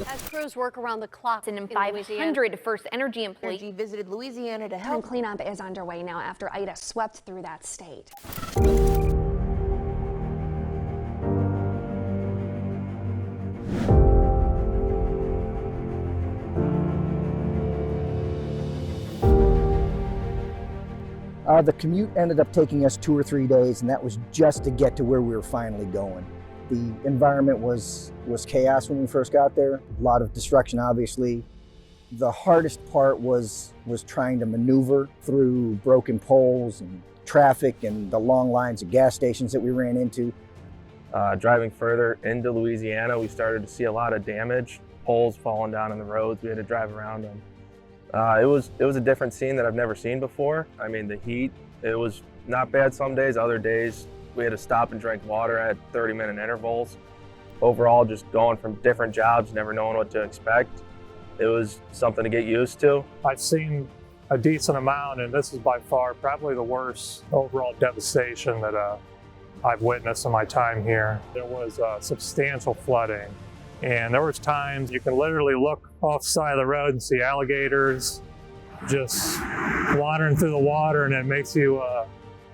As crews work around the clock And in 500 FirstEnergy employees FirstEnergy visited Louisiana to help. Cleanup is underway now after Ida swept through that state. The commute ended up taking us 2 or 3 days, and that was just to get to where we were finally going. The environment was chaos when we first got there. A lot of destruction, obviously. The hardest part was trying to maneuver through broken poles and traffic and the long lines of gas stations that we ran into. Driving further into Louisiana, we started to see a lot of damage, poles falling down on the roads. We had to drive around them. It was a different scene that I've never seen before. I mean, the heat, it was not bad some days. Other days, we had to stop and drink water at 30-minute intervals. Overall, just going from different jobs, never knowing what to expect. It was something to get used to. I've seen a decent amount, and this is by far probably the worst overall devastation that I've witnessed in my time here. There was substantial flooding, and there was times you can literally look off the side of the road and see alligators just wandering through the water, and it makes you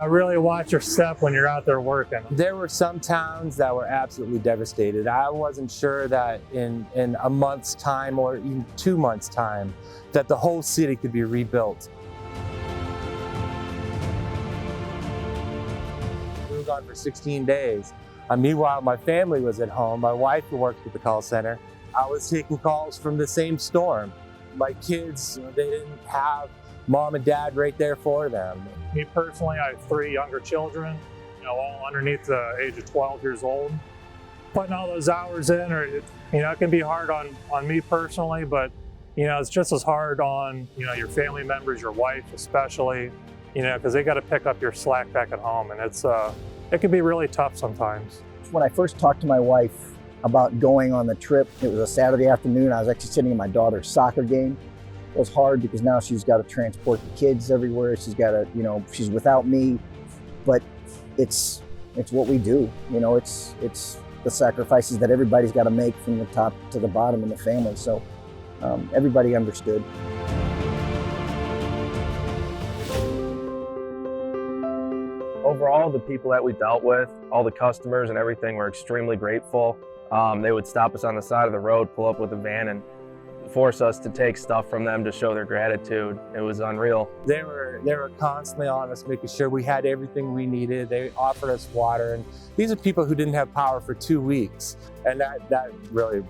really watch your step when you're out there working. There were some towns that were absolutely devastated. I wasn't sure that in a month's time or even 2 months' time that the whole city could be rebuilt. We were gone for 16 days. Meanwhile, my family was at home. My wife who worked at the call center. I was taking calls from the same storm. My kids, they didn't have mom and dad right there for them. Me personally, I have 3 younger children, all underneath the age of 12 years old. Putting all those hours in, it can be hard on me personally, but it's just as hard on your family members, your wife especially, because they got to pick up your slack back at home, and it can be really tough sometimes. When I first talked to my wife about going on the trip, it was a Saturday afternoon. I was actually sitting in my daughter's soccer game. It was hard because now she's got to transport the kids everywhere. She's got to, she's without me, but it's what we do. It's the sacrifices that everybody's got to make from the top to the bottom in the family. So everybody understood. Overall, the people that we dealt with, all the customers and everything were extremely grateful. They would stop us on the side of the road, pull up with a van, and force us to take stuff from them to show their gratitude. It was unreal. They were constantly on us, making sure we had everything we needed. They offered us water, and these are people who didn't have power for 2 weeks, and that really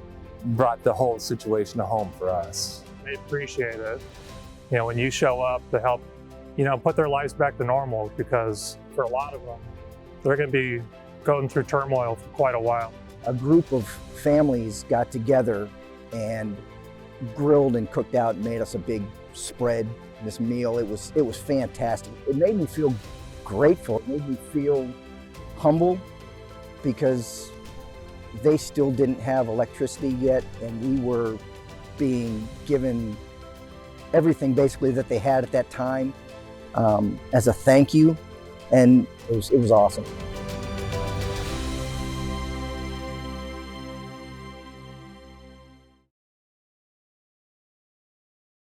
brought the whole situation home for us. They appreciate it, when you show up to help, put their lives back to normal, because for a lot of them, they're going to be going through turmoil for quite a while. A group of families got together and grilled and cooked out and made us a big spread, this meal. It was fantastic. It made me feel grateful. It made me feel humble because they still didn't have electricity yet, and we were being given everything basically that they had at that time as a thank you, and it was awesome.